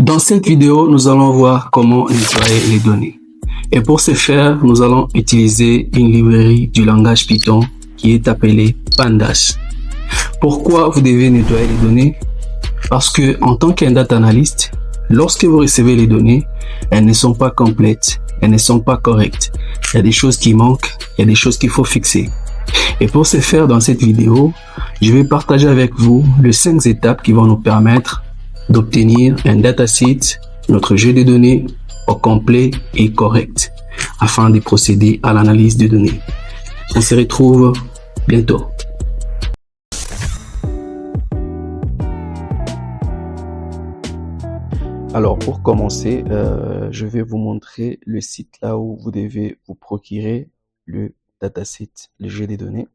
Dans cette vidéo, nous allons voir comment nettoyer les données. Et pour ce faire, nous allons utiliser une librairie du langage Python qui est appelée Pandas. Pourquoi vous devez nettoyer les données? Parce que en tant qu'un data analyst, lorsque vous recevez les données, elles ne sont pas complètes, elles ne sont pas correctes. Il y a des choses qui manquent, il y a des choses qu'il faut fixer. Et pour ce faire, dans cette vidéo, je vais partager avec vous les 5 étapes qui vont nous permettre d'obtenir un dataset, notre jeu de données, au complet et correct, afin de procéder à l'analyse des données. On se retrouve bientôt. Alors pour commencer, je vais vous montrer le site là où vous devez vous procurer le dataset, le jeu des données.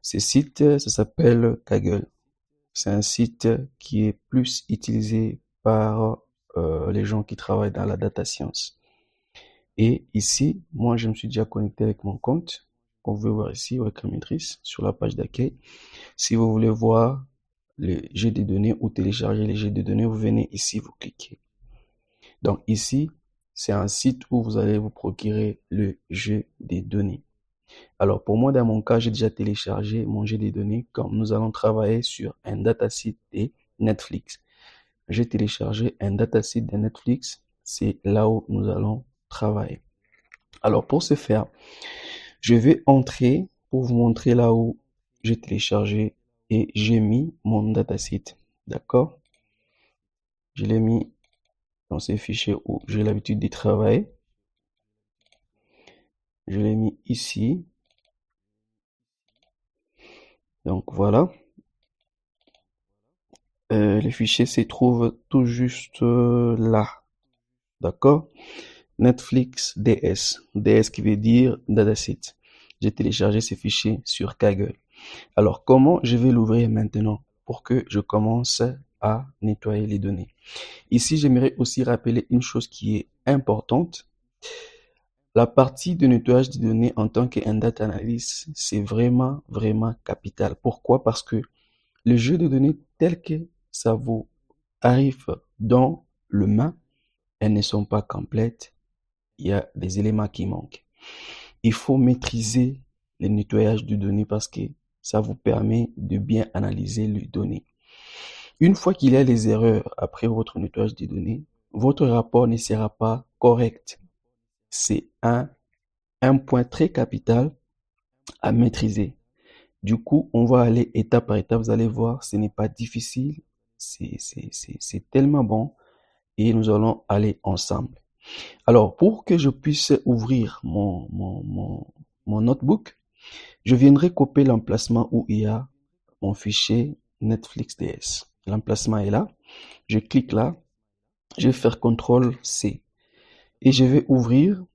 Ce site, ça s'appelle Kaggle. C'est un site qui est plus utilisé par les gens qui travaillent dans la data science. Et ici, moi, je me suis déjà connecté avec mon compte. Comme vous pouvez voir ici, avec la maîtrise, sur la page d'accueil. Si vous voulez voir le jeu de données ou télécharger les jeux de données, vous venez ici, vous cliquez. Donc ici, c'est un site où vous allez vous procurer le jeu des données. Alors pour moi, dans mon cas, j'ai déjà téléchargé mon jeu des données comme nous allons travailler sur un dataset de Netflix. J'ai téléchargé un dataset de Netflix, c'est là où nous allons travailler. Alors pour ce faire, je vais entrer pour vous montrer là où j'ai téléchargé et j'ai mis mon dataset. D'accord? Je l'ai mis dans ces fichiers où j'ai l'habitude de travailler. Je l'ai mis ici. Donc voilà. Les fichiers se trouvent tout juste là. D'accord? Netflix DS. DS qui veut dire dataset. J'ai téléchargé ces fichiers sur Kaggle. Alors, comment je vais l'ouvrir maintenant pour que je commence à nettoyer les données? Ici, j'aimerais aussi rappeler une chose qui est importante. La partie de nettoyage des données en tant qu'un data analyst, c'est vraiment capital. Pourquoi? Parce que le jeu de données tel que ça vous arrive dans le main, elles ne sont pas complètes. Il y a des éléments qui manquent. Il faut maîtriser le nettoyage de données parce que ça vous permet de bien analyser les données. Une fois qu'il y a les erreurs après votre nettoyage des données, votre rapport ne sera pas correct. C'est un point très capital à maîtriser. Du coup, on va aller étape par étape. Vous allez voir, ce n'est pas difficile. C'est tellement bon. Et nous allons aller ensemble. Alors, pour que je puisse ouvrir mon notebook, je viendrai copier l'emplacement où il y a mon fichier Netflix DS. L'emplacement est là. Je clique là. Je vais faire CTRL-C. Et je vais ouvrir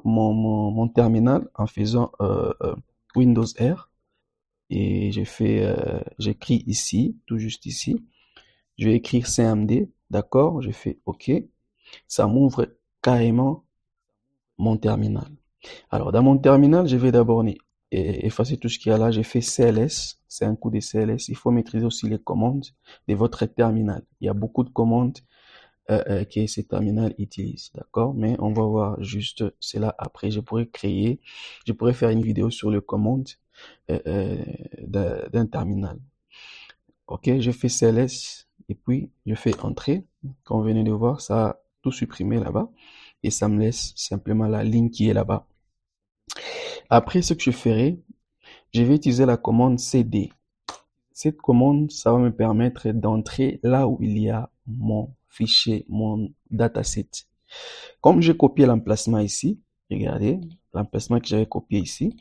mon terminal en faisant Windows R. Et j'écris ici, tout juste ici. Je vais écrire CMD. D'accord? Je fais OK. Ça m'ouvre carrément mon terminal. Alors, dans mon terminal, je vais d'abord effacer tout ce qu'il y a là. J'ai fait CLS, c'est un coup de CLS. Il faut maîtriser aussi les commandes de votre terminal. Il y a beaucoup de commandes que ce terminal utilise, d'accord? Mais on va voir juste cela après. Je pourrais faire une vidéo sur les commandes d'un terminal. Ok, je fais CLS et puis je fais Entrée. Comme vous venez de voir, ça a tout supprimé là-bas et ça me laisse simplement la ligne qui est là-bas. Après, ce que je ferai, je vais utiliser la commande CD. Cette commande, ça va me permettre d'entrer là où il y a mon fichier, mon dataset. Comme j'ai copié l'emplacement ici, regardez, l'emplacement que j'avais copié ici,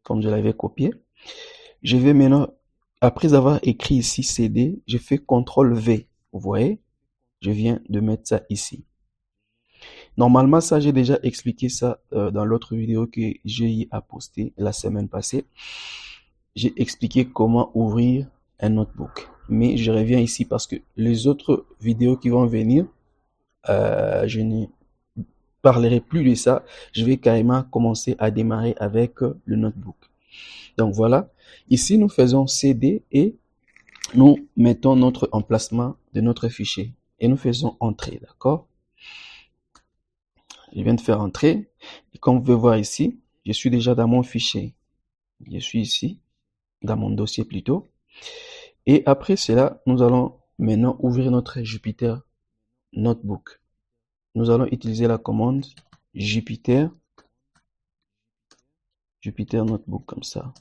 comme je l'avais copié, je vais maintenant, après avoir écrit ici CD, je fais CTRL-V. Vous voyez, je viens de mettre ça ici. Normalement, ça, j'ai déjà expliqué ça dans l'autre vidéo que j'ai eu à poster la semaine passée. J'ai expliqué comment ouvrir un notebook. Mais je reviens ici parce que les autres vidéos qui vont venir, je ne parlerai plus de ça. Je vais carrément commencer à démarrer avec le notebook. Donc voilà, ici nous faisons CD et nous mettons notre emplacement de notre fichier et nous faisons entrer, d'accord? Je viens de faire entrer et comme vous pouvez voir ici, je suis déjà dans mon fichier. Je suis ici, dans mon dossier plutôt. Et après cela, nous allons maintenant ouvrir notre Jupyter Notebook. Nous allons utiliser la commande Jupyter Notebook comme ça.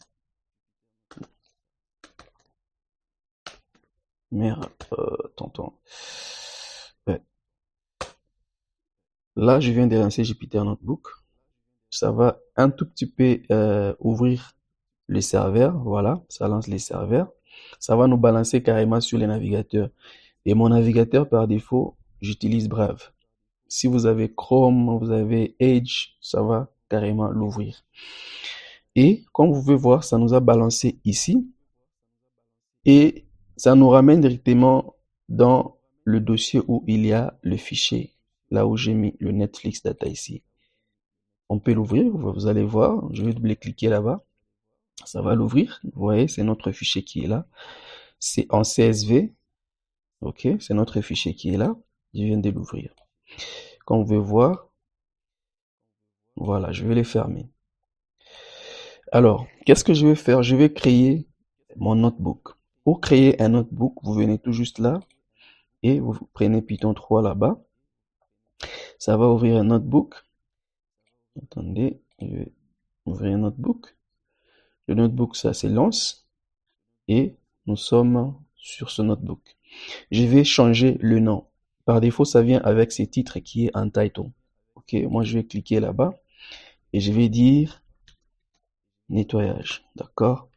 Merde, tonton. Ouais. Là, je viens de lancer Jupyter Notebook. Ça va un tout petit peu ouvrir le serveur. Voilà, ça lance les serveurs. Ça va nous balancer carrément sur les navigateurs. Et mon navigateur, par défaut, j'utilise Brave. Si vous avez Chrome, vous avez Edge, ça va carrément l'ouvrir. Et comme vous pouvez voir, ça nous a balancé ici. Et ça nous ramène directement dans le dossier où il y a le fichier. Là où j'ai mis le Netflix data ici. On peut l'ouvrir, vous allez voir. Je vais double-cliquer là-bas. Ça va l'ouvrir. Vous voyez, c'est notre fichier qui est là. C'est en CSV. Ok, c'est notre fichier qui est là. Je viens de l'ouvrir. Comme vous pouvez voir, voilà, je vais les fermer. Alors, qu'est-ce que je vais faire? Je vais créer mon notebook. Pour créer un notebook, vous venez tout juste là et vous prenez Python 3 là-bas. Ça va ouvrir un notebook. Attendez, je vais ouvrir un notebook. Le notebook, ça s'élance et nous sommes sur ce notebook. Je vais changer le nom. Par défaut, ça vient avec ce titre qui est un title. Ok, moi je vais cliquer là-bas et je vais dire nettoyage. D'accord?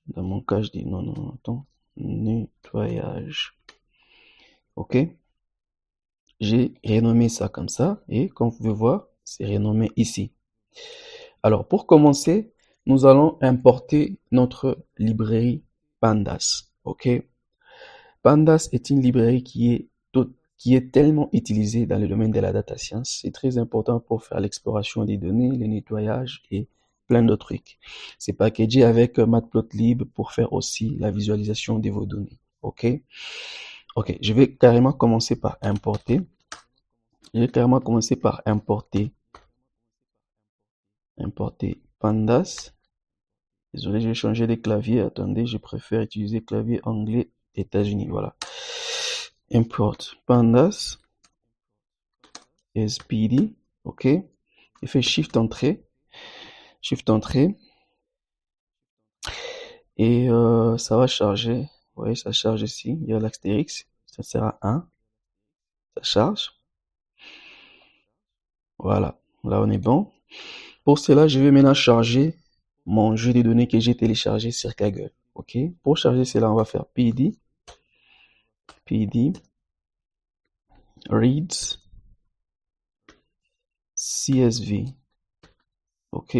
Dans mon cas, je dis non, attends. Nettoyage. Ok? J'ai renommé ça comme ça et comme vous pouvez voir, c'est renommé ici. Alors, pour commencer, nous allons importer notre librairie Pandas. Ok? Pandas est une librairie qui est tellement utilisée dans le domaine de la data science. C'est très important pour faire l'exploration des données, le nettoyage et plein d'autres trucs. C'est packagé avec Matplotlib pour faire aussi la visualisation de vos données. Ok? Ok, je vais carrément commencer par importer. Importer Pandas. Désolé, je vais changer les claviers. Attendez, je préfère utiliser clavier anglais États-Unis. Voilà. Import Pandas. SPD. Ok. Je fais Shift Entrée. Et ça va charger. Vous voyez, ça charge ici. Il y a l'astérix. Ça sera 1. Ça charge. Voilà. Là, on est bon. Pour cela, je vais maintenant charger mon jeu de données que j'ai téléchargé sur Kaggle. Ok. Pour charger cela, on va faire PD reads CSV. Ok.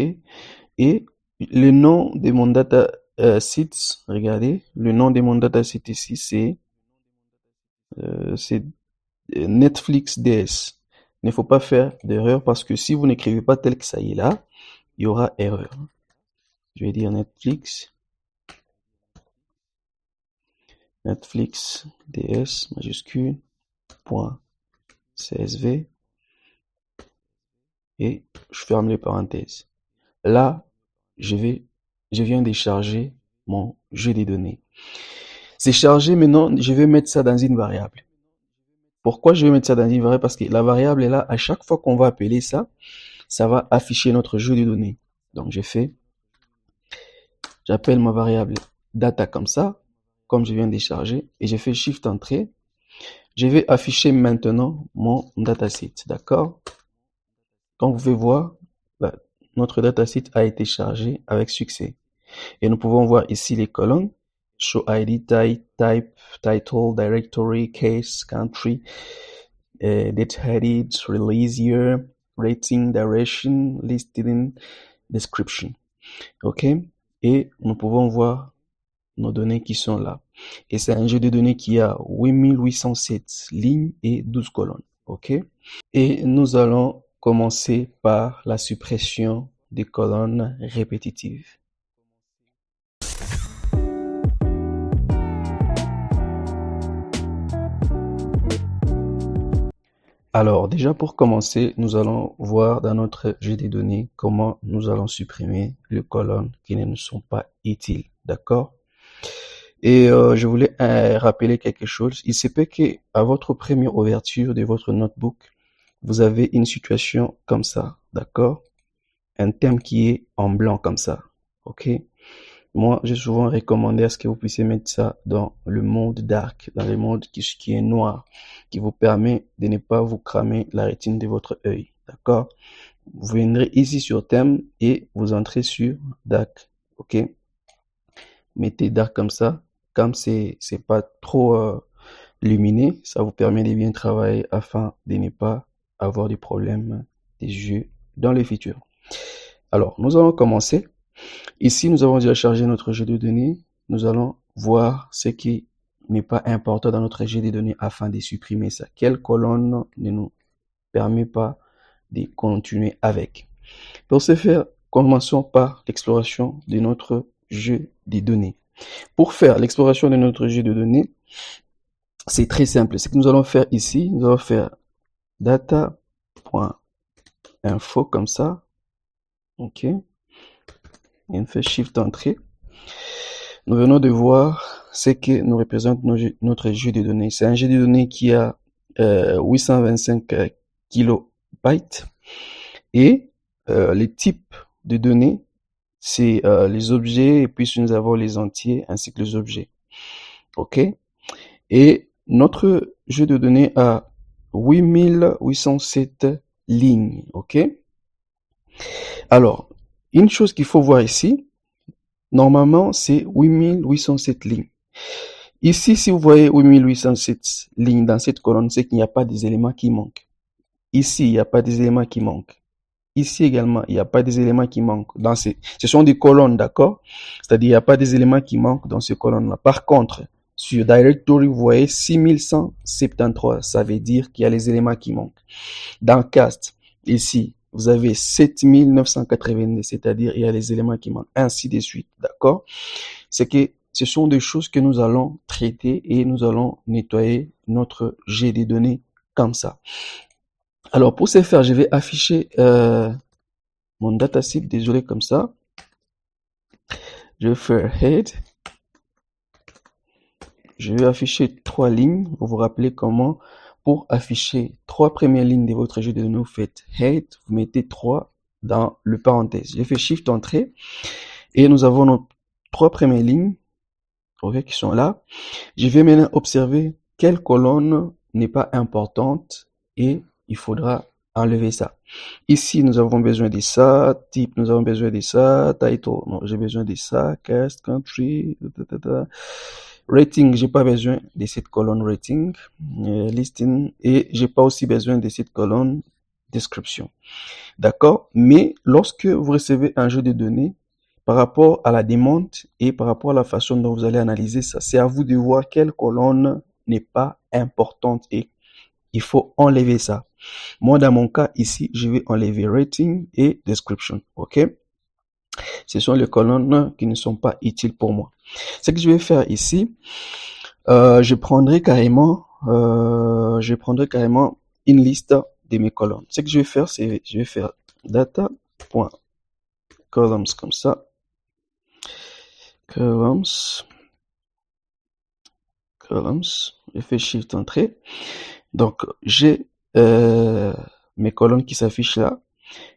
Et le nom de mon data site, regardez, le nom de mon data site ici, c'est Netflix DS. Il ne faut pas faire d'erreur parce que si vous n'écrivez pas tel que ça y est là, il y aura erreur. Je vais dire Netflix DS majuscule point CSV et je ferme les parenthèses. Là, je viens de charger mon jeu de données. C'est chargé maintenant, je vais mettre ça dans une variable. Pourquoi je vais mettre ça dans une variable? Parce que la variable est là, à chaque fois qu'on va appeler ça, ça va afficher notre jeu de données. Donc j'appelle ma variable data comme ça, comme je viens de charger, et je fais Shift Entrée. Je vais afficher maintenant mon dataset, d'accord? Comme vous pouvez voir, notre dataset a été chargé avec succès. Et nous pouvons voir ici les colonnes. Show ID, type, title, directory, case, country, date headed, release year, rating, duration, listing, description. OK? Et nous pouvons voir nos données qui sont là. Et c'est un jeu de données qui a 8807 lignes et 12 colonnes. OK? Et nous allons commencer par la suppression des colonnes répétitives. Alors, déjà pour commencer, nous allons voir dans notre jeu des données comment nous allons supprimer les colonnes qui ne nous sont pas utiles. D'accord? Et je voulais rappeler quelque chose. Il se peut que à votre première ouverture de votre notebook, vous avez une situation comme ça. D'accord? Un thème qui est en blanc comme ça. OK? Moi, j'ai souvent recommandé à ce que vous puissiez mettre ça dans le mode dark, dans le mode qui est noir, qui vous permet de ne pas vous cramer la rétine de votre œil. D'accord? Vous viendrez ici sur thème et vous entrez sur dark. OK? Mettez dark comme ça. Comme c'est pas trop lumineux, ça vous permet de bien travailler afin de ne pas avoir des problèmes des yeux dans le futur. Alors, nous allons commencer. Ici, nous avons déjà chargé notre jeu de données. Nous allons voir ce qui n'est pas important dans notre jeu de données afin de supprimer ça. Quelle colonne ne nous permet pas de continuer avec. Pour ce faire, commençons par l'exploration de notre jeu de données. Pour faire l'exploration de notre jeu de données, c'est très simple. Ce que nous allons faire ici, nous allons faire data.info comme ça. OK. Et on fait Shift Entrée. Nous venons de voir ce que nous représente notre jeu de données. C'est un jeu de données qui a 825 kilobytes et les types de données, c'est les objets et puis nous avons les entiers ainsi que les objets. OK? Et notre jeu de données a 8807 lignes. OK? Alors, une chose qu'il faut voir ici, normalement, c'est 8807 lignes. Ici, si vous voyez 8807 lignes dans cette colonne, c'est qu'il n'y a pas des éléments qui manquent. Ici, il n'y a pas des éléments qui manquent. Ici également, il n'y a pas des éléments qui manquent. Ce sont des colonnes, d'accord? C'est-à-dire, il n'y a pas des éléments qui manquent dans ces colonnes-là. Par contre, sur Directory, vous voyez 6173. Ça veut dire qu'il y a les éléments qui manquent. Dans Cast, ici, vous avez 7982, c'est-à-dire il y a les éléments qui manquent, ainsi de suite, d'accord? C'est que ce sont des choses que nous allons traiter et nous allons nettoyer notre jet de données comme ça. Alors, pour ce faire, je vais afficher mon dataset, désolé, comme ça. Je vais faire head. Je vais afficher 3 lignes. Vous vous rappelez comment, pour afficher 3 premières lignes de votre jeu de données, vous faites head, vous mettez 3 dans le parenthèse. Je fais Shift Entrée et nous avons nos 3 premières lignes, okay, qui sont là. Je vais maintenant observer quelle colonne n'est pas importante et il faudra enlever ça. Ici, nous avons besoin de ça, type, nous avons besoin de ça, title, non, j'ai besoin de ça, cast, country, rating, j'ai pas besoin de cette colonne rating, listing, et j'ai pas aussi besoin de cette colonne description. D'accord? Mais lorsque vous recevez un jeu de données, par rapport à la demande et par rapport à la façon dont vous allez analyser ça, c'est à vous de voir quelle colonne n'est pas importante et il faut enlever ça. Moi, dans mon cas, ici, je vais enlever rating et description. OK? Ce sont les colonnes qui ne sont pas utiles pour moi. Ce que je vais faire ici, je prendrai carrément une liste de mes colonnes. Ce que je vais faire, c'est, je vais faire data.columns comme ça. Columns. Je fais Shift Entrée. Donc, j'ai mes colonnes qui s'affichent là.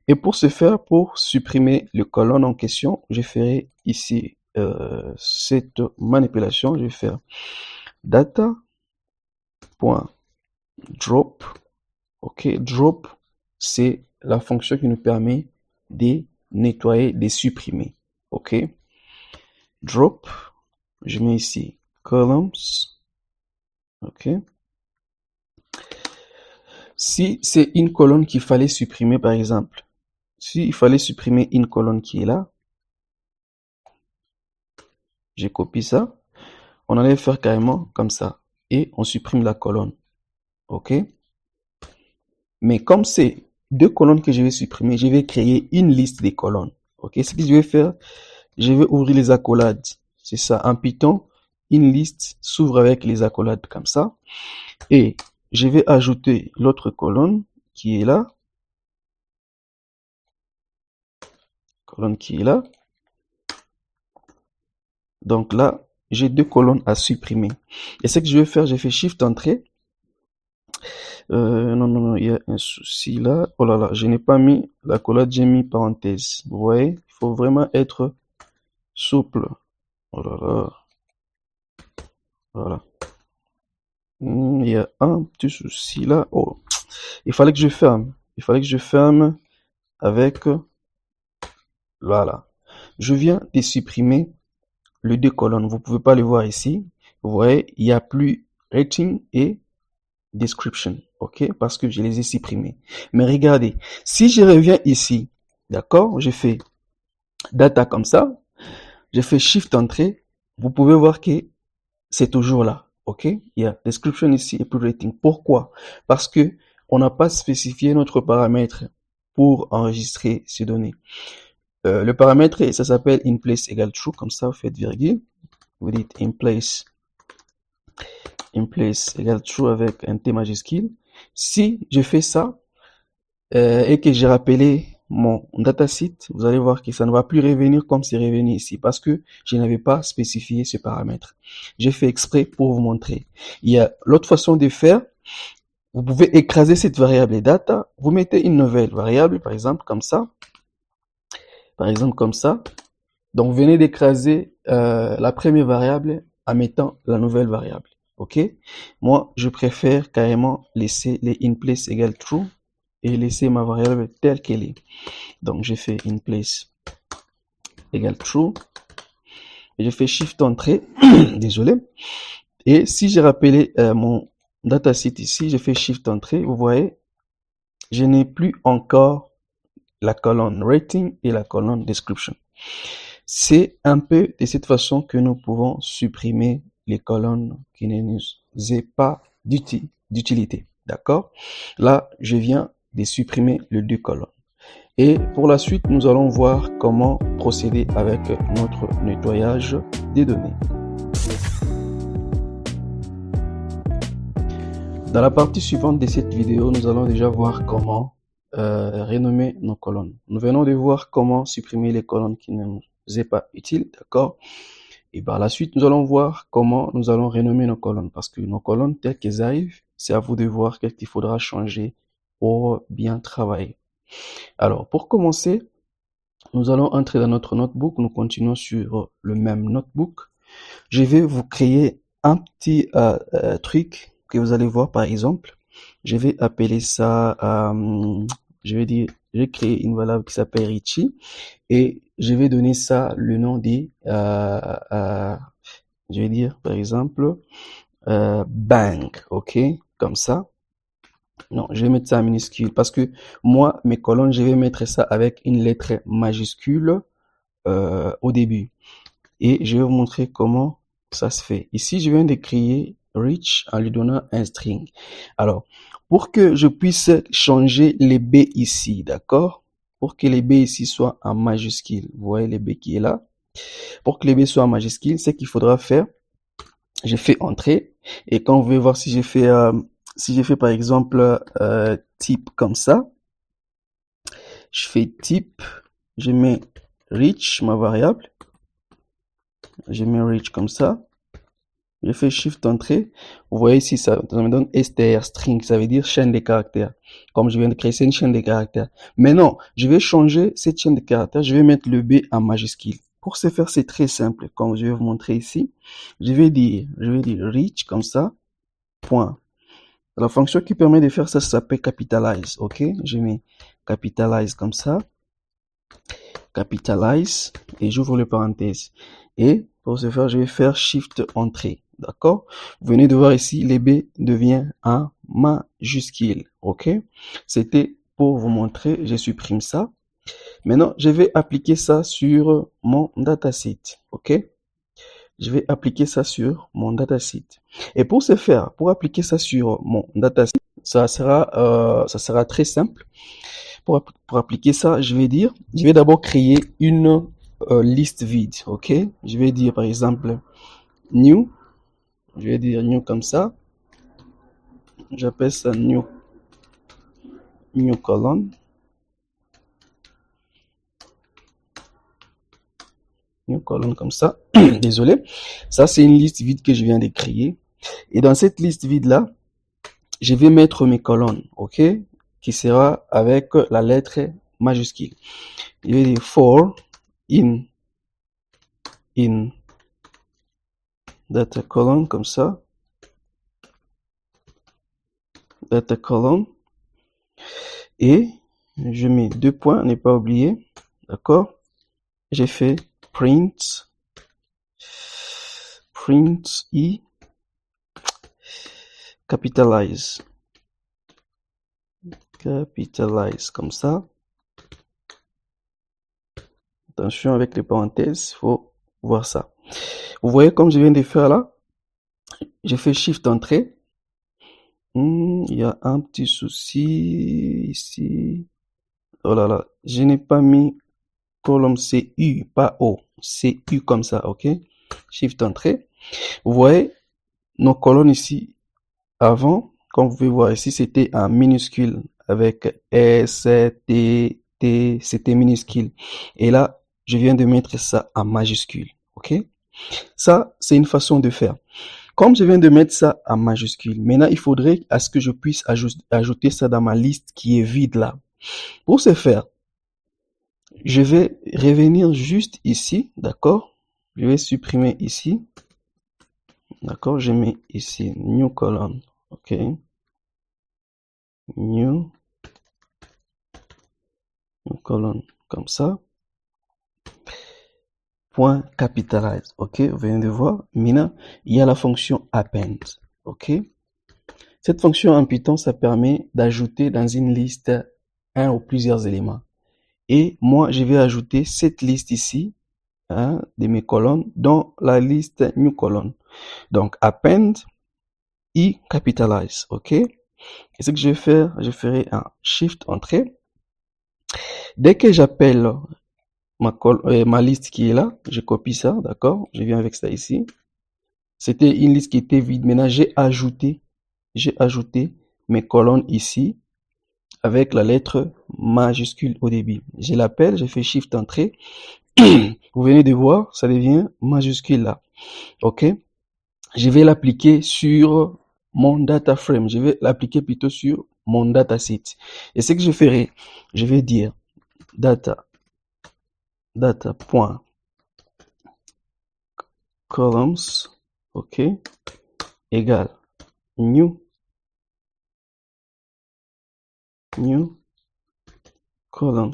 Et pour ce faire, pour supprimer les colonnes en question, je ferai ici cette manipulation. Je vais faire data.drop. OK, drop, c'est la fonction qui nous permet de nettoyer, de supprimer. OK, drop, je mets ici columns. OK. Si c'est une colonne qu'il fallait supprimer, par exemple, s'il fallait supprimer une colonne qui est là, je copie ça, on allait faire carrément comme ça, et on supprime la colonne. OK? Mais comme c'est 2 colonnes que je vais supprimer, je vais créer une liste des colonnes. OK? Ce que je vais faire, je vais ouvrir les accolades. C'est ça, en Python, une liste s'ouvre avec les accolades comme ça. Et je vais ajouter l'autre colonne qui est là. Colonne qui est là. Donc là, j'ai deux colonnes à supprimer. Et ce que je vais faire, j'ai fait Shift Entrée. Non, il y a un souci là. Oh là là, je n'ai pas mis la collade, j'ai mis parenthèse. Vous voyez, il faut vraiment être souple. Oh là là. Voilà. Il y a un petit souci là. Oh, il fallait que je ferme. Il fallait que je ferme avec... Voilà. Je viens de supprimer les deux colonnes. Vous pouvez pas le voir ici. Vous voyez, il n'y a plus rating et description. OK? Parce que je les ai supprimés. Mais regardez, si je reviens ici, d'accord? Je fais data comme ça. Je fais shift entrée. Vous pouvez voir que c'est toujours là. OK? Il y a description ici et plus rating. Pourquoi? Parce que on n'a pas spécifié notre paramètre pour enregistrer ces données. Le paramètre, ça s'appelle inPlace égale true. Comme ça, vous faites virgule. Vous dites inPlace égale true avec un T majuscule. Si je fais ça et que j'ai rappelé mon dataset, vous allez voir que ça ne va plus revenir comme c'est revenu ici parce que je n'avais pas spécifié ce paramètre. J'ai fait exprès pour vous montrer. Il y a l'autre façon de faire. Vous pouvez écraser cette variable data. Vous mettez une nouvelle variable, par exemple comme ça. Par exemple comme ça. Donc, vous venez d'écraser la première variable en mettant la nouvelle variable. OK? Moi, je préfère carrément laisser les inPlace égale true et laisser ma variable telle qu'elle est. Donc, j'ai fait inPlace égale true. Et je fais shift entrée. Désolé. Et si j'ai rappelé mon dataset ici, je fais shift entrée. Vous voyez, je n'ai plus encore la colonne rating et la colonne description. C'est un peu de cette façon que nous pouvons supprimer les colonnes qui ne nous aient pas d'utilité. D'accord? Là, je viens de supprimer les deux colonnes. Et pour la suite, nous allons voir comment procéder avec notre nettoyage des données. Dans la partie suivante de cette vidéo, nous allons déjà voir comment renommer nos colonnes. Nous venons de voir comment supprimer les colonnes qui ne nous est pas utile, d'accord? Et par la suite, nous allons voir comment nous allons renommer nos colonnes, parce que nos colonnes telles qu'elles arrivent, c'est à vous de voir qu'est-ce qu'il faudra changer pour bien travailler. Alors, pour commencer, nous allons entrer dans notre notebook. Nous continuons sur le même notebook. Je vais vous créer un petit truc que vous allez voir, par exemple. Je vais appeler ça, je vais créer une variable qui s'appelle Richie et je vais donner ça le nom de, je vais dire par exemple bang, ok, comme ça. Non, je vais mettre ça en minuscule parce que moi, mes colonnes, je vais mettre ça avec une lettre majuscule au début. Et je vais vous montrer comment ça se fait. Ici, je viens de créer Rich en lui donnant un string. Alors, pour que je puisse changer les B ici, d'accord? Pour que les B ici soient en majuscule, vous voyez les B qui est là. Pour que les B soient en majuscule, c'est qu'il faudra faire, j'ai fait entrée. Et quand vous voulez voir si j'ai fait par exemple type comme ça, je fais type, je mets Rich, ma variable. Je mets Rich comme ça. Je fais Shift entrée. Vous voyez ici, ça me donne str, string, ça veut dire chaîne de caractères. Comme je viens de créer, c'est une chaîne de caractères. Mais non, je vais changer cette chaîne de caractères. Je vais mettre le B en majuscule. Pour ce faire, c'est très simple. Comme je vais vous montrer ici, je vais dire reach comme ça, point. La fonction qui permet de faire ça, ça s'appelle capitalize. OK? Je mets capitalize comme ça. Capitalize et j'ouvre les parenthèses. Et pour ce faire, je vais faire Shift entrée. D'accord? Vous venez de voir ici, les B devient en majuscule. OK? C'était pour vous montrer, je supprime ça. Maintenant, je vais appliquer ça sur mon dataset. OK? Je vais appliquer ça sur mon dataset. Et pour ce faire, pour appliquer ça sur mon dataset, ça sera très simple. Pour appliquer ça, je vais d'abord créer une liste vide, ok? Je vais dire par exemple new, je vais dire new comme ça, J'appelle ça new colonne. New colonne comme ça. Désolé. Ça, c'est une liste vide que je viens de créer. Et dans cette liste vide-là, je vais mettre mes colonnes, ok? Qui sera avec la lettre majuscule. Je vais dire for in data column comme ça. Data column. Et je mets 2 points, ne pas oublier. D'accord? J'ai fait print i capitalize comme ça. Attention avec les parenthèses, il faut voir ça. Vous voyez comme je viens de faire là, j'ai fait shift entrée. Il y a un petit souci ici. Oh là là, je n'ai pas mis colonne CU, pas O, CU comme ça, ok? Shift entrée. Vous voyez nos colonnes ici avant, comme vous pouvez voir ici, c'était en minuscule avec S, T, T, c'était minuscule. Et là, je viens de mettre ça en majuscule, ok? Ça, c'est une façon de faire. Comme je viens de mettre ça en majuscule, maintenant, il faudrait à ce que je puisse ajouter ça dans ma liste qui est vide là. Pour ce faire, je vais revenir juste ici, d'accord? Je vais supprimer ici. D'accord? Je mets ici new column, ok? New colonne comme ça. Point capitalize, ok? Vous venez de voir. Maintenant, il y a la fonction append, ok? Cette fonction en Python, ça permet d'ajouter dans une liste un ou plusieurs éléments. Et moi, je vais ajouter cette liste ici, hein, de mes colonnes dans la liste new colonne. Donc, append i capitalize, ok? Et ce que je vais faire, je ferai un shift entrée. Dès que j'appelle ma liste qui est là, je copie ça, d'accord? Je viens avec ça ici. C'était une liste qui était vide. Maintenant, j'ai ajouté mes colonnes ici avec la lettre majuscule au début. Je l'appelle, je fais shift entrée. Vous venez de voir, ça devient majuscule là. Ok? Je vais l'appliquer sur mon data frame. Je vais l'appliquer plutôt sur mon dataset. Et ce que je ferai, je vais dire data.columns, ok, égale new column.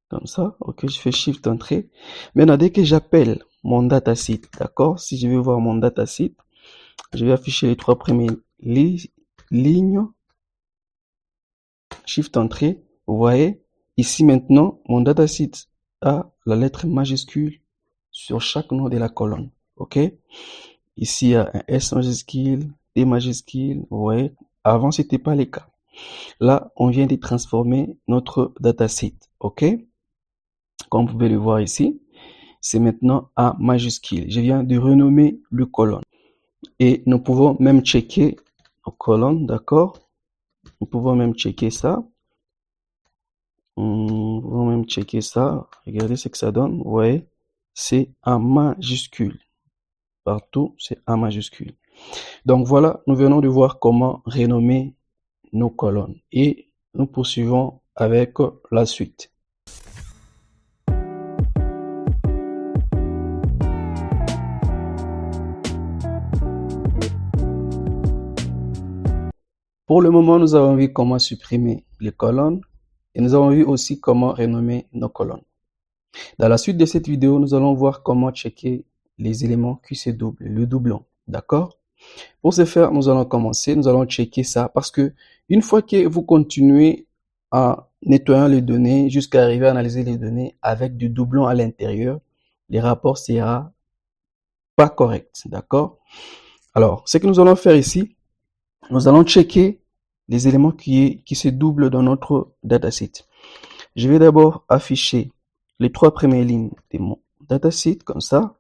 Comme ça, ok, je fais shift entrée. Maintenant, dès que j'appelle mon dataset, d'accord, si je veux voir mon dataset, je vais afficher les 3 premières lignes, shift entrée. Vous voyez, ici maintenant, mon dataset a la lettre majuscule sur chaque nom de la colonne, ok. Ici, il y a un S majuscule, D majuscule, vous voyez. Avant, c'était pas le cas. Là, on vient de transformer notre dataset, ok. Comme vous pouvez le voir ici, c'est maintenant en majuscule. Je viens de renommer le colonne. Et nous pouvons même checker nos colonnes, d'accord? Nous pouvons même checker ça. Nous pouvons même checker ça. Regardez ce que ça donne. Vous voyez, c'est en majuscule. Partout, c'est en majuscule. Donc voilà, nous venons de voir comment renommer nos colonnes. Et nous poursuivons avec la suite. Pour le moment, nous avons vu comment supprimer les colonnes et nous avons vu aussi comment renommer nos colonnes. Dans la suite de cette vidéo, nous allons voir comment checker les éléments qui se doublent, le doublon, d'accord? Pour ce faire, nous allons commencer, nous allons checker ça parce que une fois que vous continuez en nettoyant les données jusqu'à arriver à analyser les données avec du doublon à l'intérieur, les rapports sera pas correct, d'accord? Alors, ce que nous allons faire ici, nous allons checker les éléments qui se doublent dans notre dataset. Je vais d'abord afficher les 3 premières lignes de mon dataset comme ça.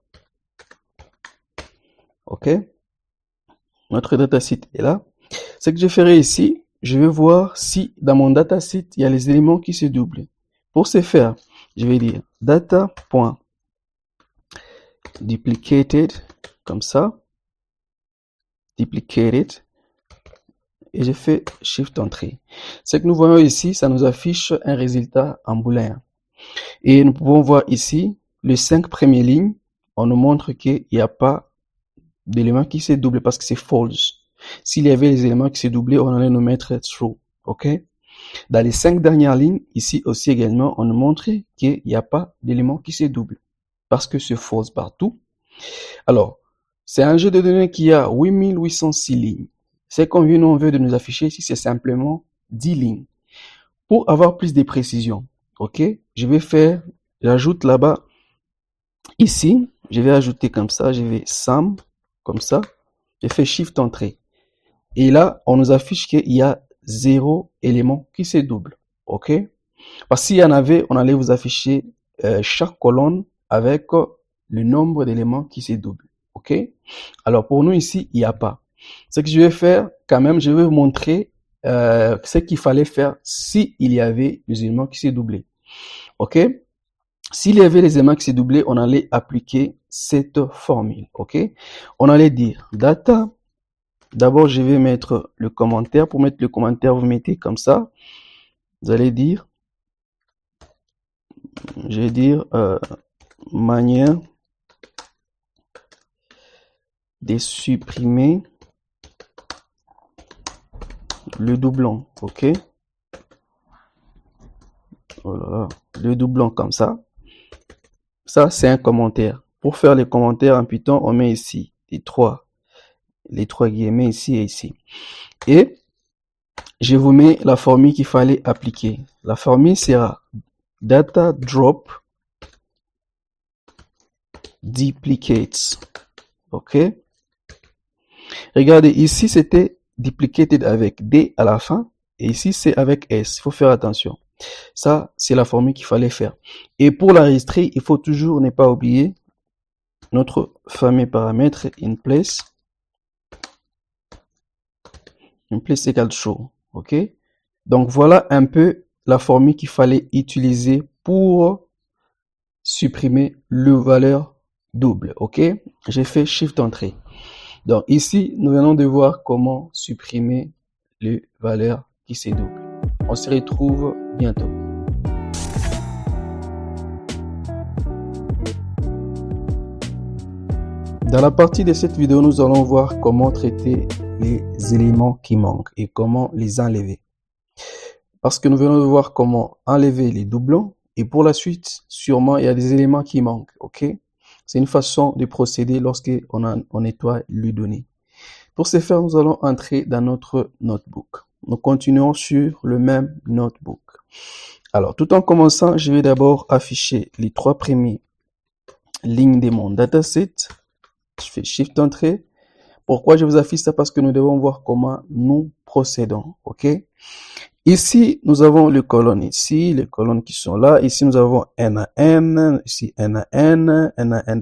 Ok. Notre dataset est là. Ce que je ferai ici, je vais voir si dans mon dataset, il y a les éléments qui se doublent. Pour ce faire, je vais dire data.duplicated, comme ça, duplicated, et je fais Shift Entrée. Ce que nous voyons ici, ça nous affiche un résultat en booléen. Et nous pouvons voir ici, les 5 premières lignes, on nous montre qu'il n'y a pas d'éléments qui se doublent parce que c'est false. S'il y avait les éléments qui se doublaient, on allait nous mettre true. OK? Dans les 5 dernières lignes, ici aussi également, on nous montre qu'il n'y a pas d'éléments qui se doublent parce que c'est false partout. Alors, c'est un jeu de données qui a 8806 lignes. Ce qu'on veut de nous afficher ici, c'est simplement 10 lignes. Pour avoir plus de précision, ok, j'ajoute là-bas, ici, je vais ajouter comme ça, je vais sum, comme ça, je fais Shift Entrée. Et là, on nous affiche qu'il y a 0 élément qui se double, ok. Parce que s'il y en avait, on allait vous afficher chaque colonne avec le nombre d'éléments qui se doublent, ok. Alors pour nous ici, il n'y a pas. Ce que je vais faire, quand même, je vais vous montrer ce qu'il fallait faire s'il y avait les éléments qui se doublaient, ok. S'il y avait les éléments qui se doublaient, on allait appliquer cette formule, ok. On allait dire data. D'abord, je vais mettre le commentaire. Pour mettre le commentaire, vous mettez comme ça. Vous allez dire, je vais dire manière de supprimer le doublon, ok. Voilà, le doublon comme ça. Ça, c'est un commentaire. Pour faire les commentaires en Python, on met ici les trois guillemets ici et ici. Et je vous mets la formule qu'il fallait appliquer. La formule sera data drop duplicates. Ok. Regardez, ici c'était duplicated avec D à la fin. Et ici c'est avec S. Il faut faire attention. Ça, c'est la formule qu'il fallait faire. Et pour l'enregistrer, il faut toujours ne pas oublier notre fameux paramètre inPlace. inPlace égale show. Ok. Donc voilà un peu la formule qu'il fallait utiliser pour supprimer le valeur double. Ok. J'ai fait Shift Entrée. Donc ici, nous venons de voir comment supprimer les valeurs qui se doublent. On se retrouve bientôt. Dans la partie de cette vidéo, nous allons voir comment traiter les éléments qui manquent et comment les enlever. Parce que nous venons de voir comment enlever les doublons et pour la suite, sûrement, il y a des éléments qui manquent. Ok? C'est une façon de procéder lorsqu'on nettoie les données. Pour ce faire, nous allons entrer dans notre notebook. Nous continuons sur le même notebook. Alors, tout en commençant, je vais d'abord afficher les 3 premières lignes de mon dataset. Je fais Shift Entrée. Pourquoi je vous affiche ça? Parce que nous devons voir comment nous procédons. Ok? Ici, nous avons les colonnes ici, les colonnes qui sont là. Ici, nous avons N à N, ici N à N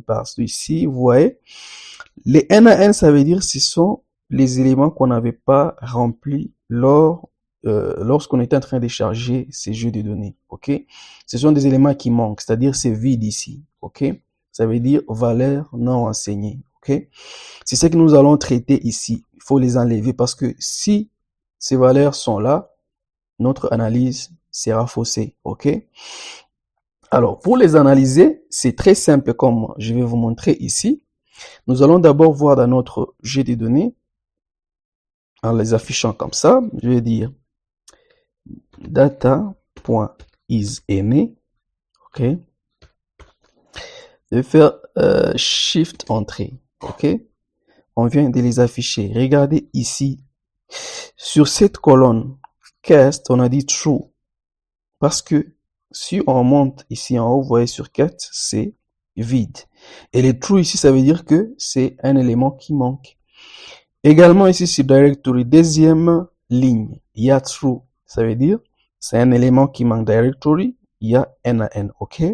partout ici. Vous voyez? Les N à N, ça veut dire ce sont les éléments qu'on n'avait pas remplis lorsqu'on était en train de charger ces jeux de données. Ok? Ce sont des éléments qui manquent, c'est-à-dire c'est vide ici. Ok? Ça veut dire valeur non enseignée. Ok? C'est ce que nous allons traiter ici. Il faut les enlever parce que si ces valeurs sont là, notre analyse sera faussée. Ok? Alors, pour les analyser, c'est très simple comme je vais vous montrer ici. Nous allons d'abord voir dans notre jeu de données, en les affichant comme ça, je vais dire data.isAny. Ok? Je vais faire Shift Entrée. Ok? On vient de les afficher. Regardez ici. Sur cette colonne cast, on a dit true. Parce que si on monte ici en haut, vous voyez sur 4, c'est vide. Et le true ici, ça veut dire que c'est un élément qui manque. Également ici sur directory, deuxième ligne, il y a true. Ça veut dire c'est un élément qui manque directory, il y a N à N. Ok?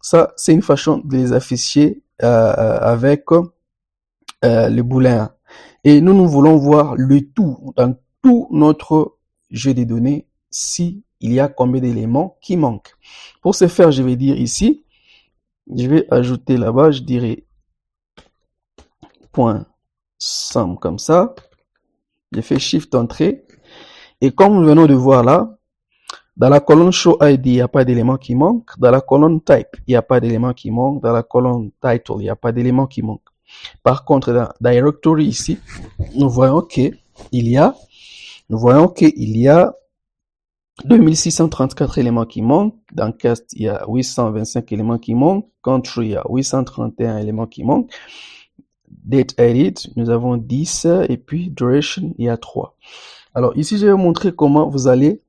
Ça, c'est une façon de les afficher avec le booléen. Et nous voulons voir le tout, dans tout notre jeu de données, si il y a combien d'éléments qui manquent. Pour ce faire, je vais dire ici, je vais ajouter là-bas, je dirais point somme comme ça. J'ai fait Shift Entrée. Et comme nous venons de voir là, dans la colonne Show ID, il n'y a pas d'éléments qui manquent. Dans la colonne Type, il n'y a pas d'éléments qui manquent. Dans la colonne Title, il n'y a pas d'éléments qui manquent. Par contre, dans Directory ici, nous voyons qu'il y a 2634 éléments qui manquent. Dans Cast, il y a 825 éléments qui manquent. Country, il y a 831 éléments qui manquent. Date Edit, nous avons 10. Et puis Duration, il y a 3. Alors ici, je vais vous montrer comment vous allez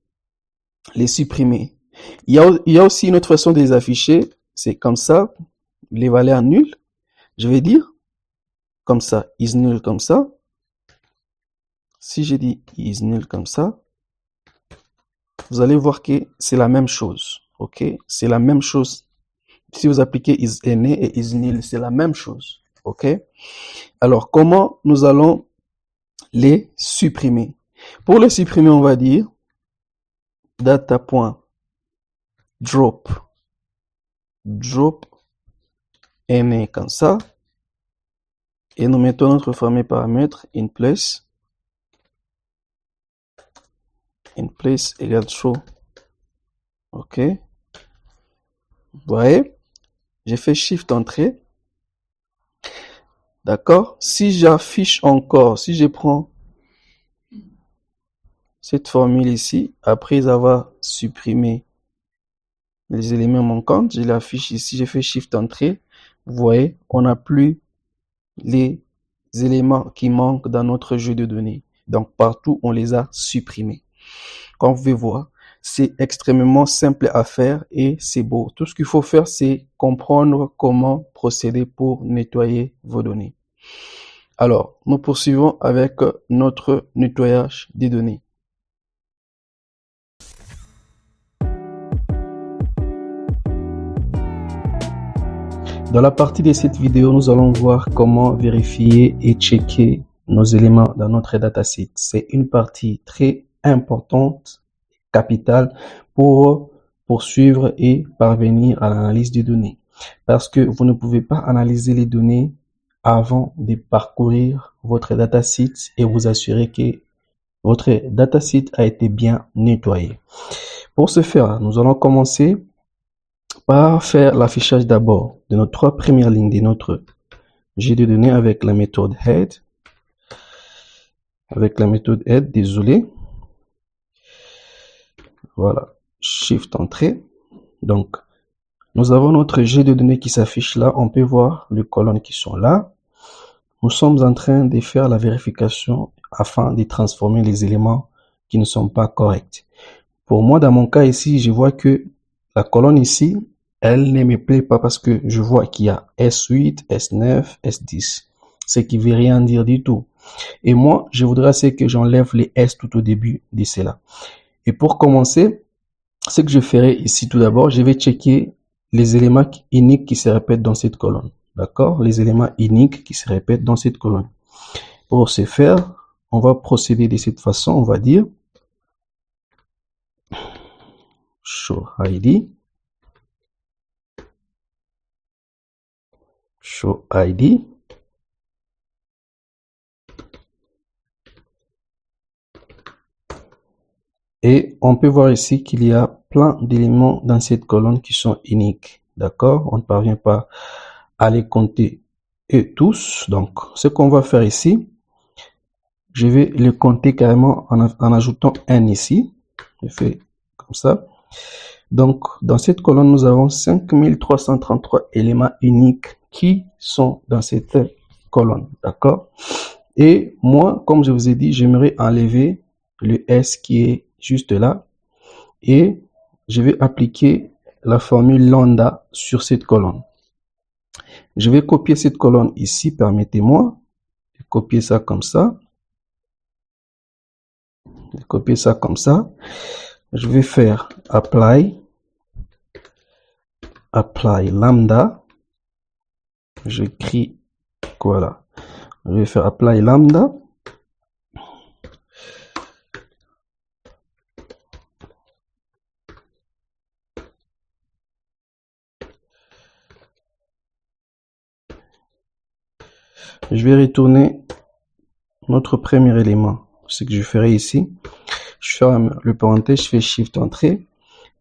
les supprimer. Il y a aussi une autre façon de les afficher. C'est comme ça, les valeurs nulles. Je vais dire comme ça, is null comme ça. Si je dis is null comme ça, vous allez voir que c'est la même chose. Ok, c'est la même chose. Si vous appliquez is any et is nil, c'est la même chose. Ok. Alors, comment nous allons les supprimer? Pour les supprimer, on va dire data.drop any comme ça. Et nous mettons notre fameux paramètre in place égale true. Ok. Vous voyez, j'ai fait Shift Entrée. D'accord. Si j'affiche encore, si je prends cette formule ici, après avoir supprimé les éléments manquants, je l'affiche ici, j'ai fait Shift Entrée. Vous voyez, on n'a plus les éléments qui manquent dans notre jeu de données. Donc, partout, on les a supprimés. Comme vous pouvez voir, c'est extrêmement simple à faire et c'est beau. Tout ce qu'il faut faire, c'est comprendre comment procéder pour nettoyer vos données. Alors, nous poursuivons avec notre nettoyage des données. Dans la partie de cette vidéo, nous allons voir comment vérifier et checker nos éléments dans notre dataset. C'est une partie très importante, capitale, pour poursuivre et parvenir à l'analyse des données. Parce que vous ne pouvez pas analyser les données avant de parcourir votre dataset et vous assurer que votre dataset a été bien nettoyé. Pour ce faire, nous allons commencer par faire l'affichage d'abord de nos 3 premières lignes de notre jeu de données avec la méthode head. Désolé. Voilà, Shift Entrée. Donc, nous avons notre jeu de données qui s'affiche là. On peut voir les colonnes qui sont là. Nous sommes en train de faire la vérification afin de transformer les éléments qui ne sont pas corrects. Pour moi, dans mon cas ici, je vois que la colonne ici, elle ne me plaît pas parce que je vois qu'il y a S8, S9, S10. Ce qui ne veut rien dire du tout. Et moi, je voudrais que j'enlève les S tout au début de cela. Et pour commencer, ce que je ferai ici tout d'abord, je vais checker les éléments uniques qui se répètent dans cette colonne. D'accord? Les éléments uniques qui se répètent dans cette colonne. Pour ce faire, on va procéder de cette façon. On va dire show ID. Show ID. Et on peut voir ici qu'il y a plein d'éléments dans cette colonne qui sont uniques. D'accord? On ne parvient pas à les compter eux tous. Donc, ce qu'on va faire ici, je vais les compter carrément en ajoutant un ici. Je fais comme ça. Donc, dans cette colonne, nous avons 5333 éléments uniques qui sont dans cette colonne. D'accord? Et moi, comme je vous ai dit, j'aimerais enlever le S qui est juste là. Et je vais appliquer la formule lambda sur cette colonne. Je vais copier cette colonne ici, permettez-moi de copier ça comme ça. Copier ça comme ça. Je vais faire apply lambda. J'écris voilà. Je vais faire apply lambda. je vais retourner notre premier élément. Ce que je ferai ici, je ferme le parenthèse, je fais Shift Entrée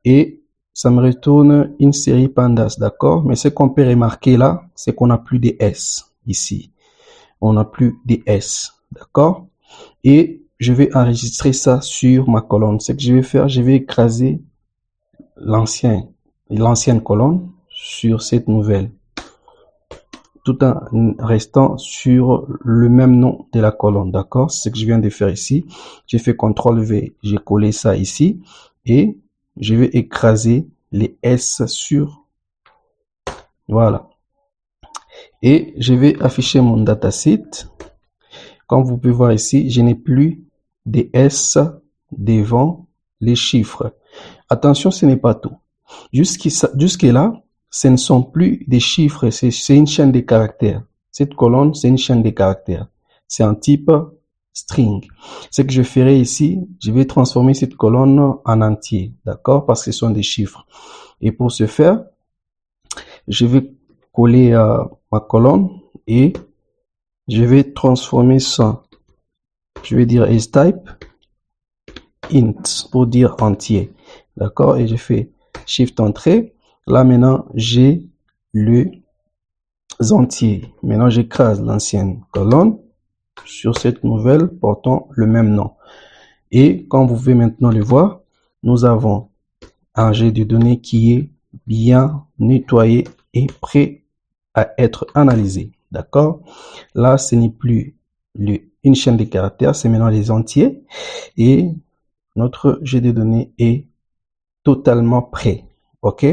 et ça me retourne une série pandas, d'accord? Mais ce qu'on peut remarquer là, c'est qu'on n'a plus des S ici. On n'a plus des S, d'accord? Et je vais enregistrer ça sur ma colonne. Ce que je vais faire, je vais écraser l'ancienne colonne sur cette nouvelle, tout en restant sur le même nom de la colonne, d'accord? C'est ce que je viens de faire ici. J'ai fait CTRL V, j'ai collé ça ici et je vais écraser les S sur, voilà. Et je vais afficher mon dataset. Comme vous pouvez voir ici, je n'ai plus des S devant les chiffres. Attention, ce n'est pas tout. Jusque-là, ce ne sont plus des chiffres, c'est une chaîne de caractères. Cette colonne, c'est une chaîne de caractères. C'est un type string. Ce que je ferai ici, je vais transformer cette colonne en entier, d'accord? Parce que ce sont des chiffres. Et pour ce faire, je vais coller ma colonne et je vais transformer ça. Je vais dire type int pour dire entier, d'accord? Et je fais Shift Entrée. Là maintenant, j'ai les entiers. Maintenant, j'écrase l'ancienne colonne sur cette nouvelle portant le même nom. Et comme vous pouvez maintenant le voir, nous avons un jet de données qui est bien nettoyé et prêt à être analysé. D'accord? Là, ce n'est plus une chaîne de caractères, c'est maintenant les entiers. Et notre jet de données est totalement prêt. OK?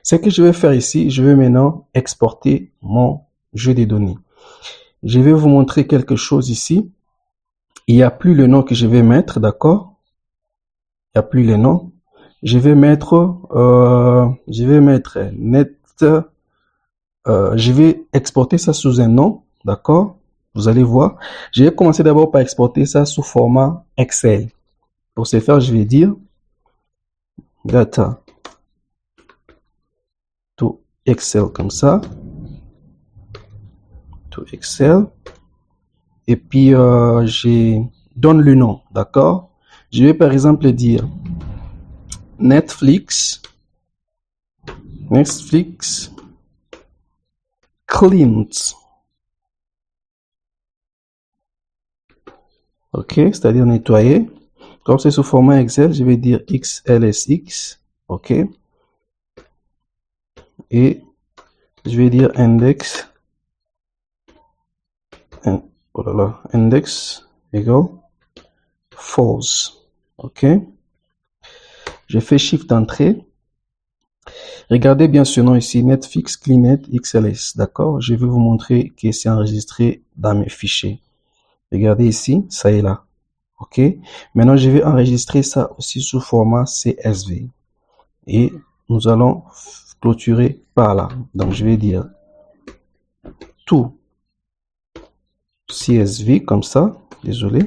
Ce que je vais faire ici, je vais maintenant exporter mon jeu de données. Je vais vous montrer quelque chose ici. Il n'y a plus le nom que je vais mettre, d'accord? Il n'y a plus le nom. Je vais mettre net, je vais exporter ça sous un nom, d'accord? Vous allez voir. Je vais commencer d'abord par exporter ça sous format Excel. Pour ce faire, je vais dire data to Excel comme ça, to Excel, et puis je donne le nom, d'accord? Je vais par exemple dire Netflix cleaned, ok, c'est-à-dire nettoyer. Comme c'est sous format Excel, je vais dire XLSX, ok, et je vais dire index, oh là là, index égale false, ok. Je fais Shift Entrée. Regardez bien ce nom ici, Netflix Cleaned XLS, d'accord. Je vais vous montrer que c'est enregistré dans mes fichiers. Regardez ici, ça est là, ok. Maintenant, je vais enregistrer ça aussi sous format CSV. Et nous allons clôturer par là. Donc, je vais dire tout CSV comme ça, désolé.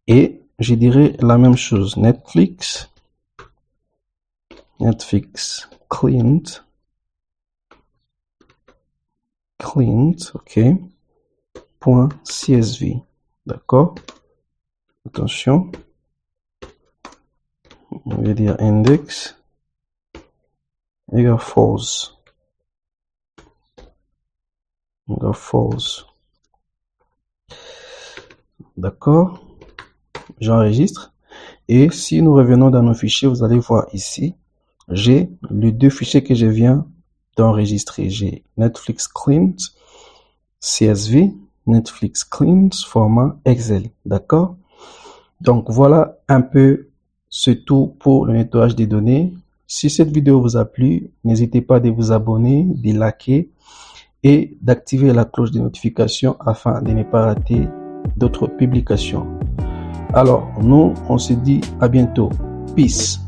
Et je dirais la même chose, Netflix cleaned, ok, point CSV, d'accord. Attention, on va dire index égale false, d'accord. J'enregistre et si nous revenons dans nos fichiers, vous allez voir ici, j'ai les deux fichiers que je viens d'enregistrer. J'ai Netflix cleaned CSV, Netflix cleaned format Excel, d'accord. Donc voilà un peu c'est tout pour le nettoyage des données. Si cette vidéo vous a plu, n'hésitez pas de vous abonner, de liker et d'activer la cloche de notification afin de ne pas rater d'autres publications. Alors, nous, on se dit à bientôt. Peace.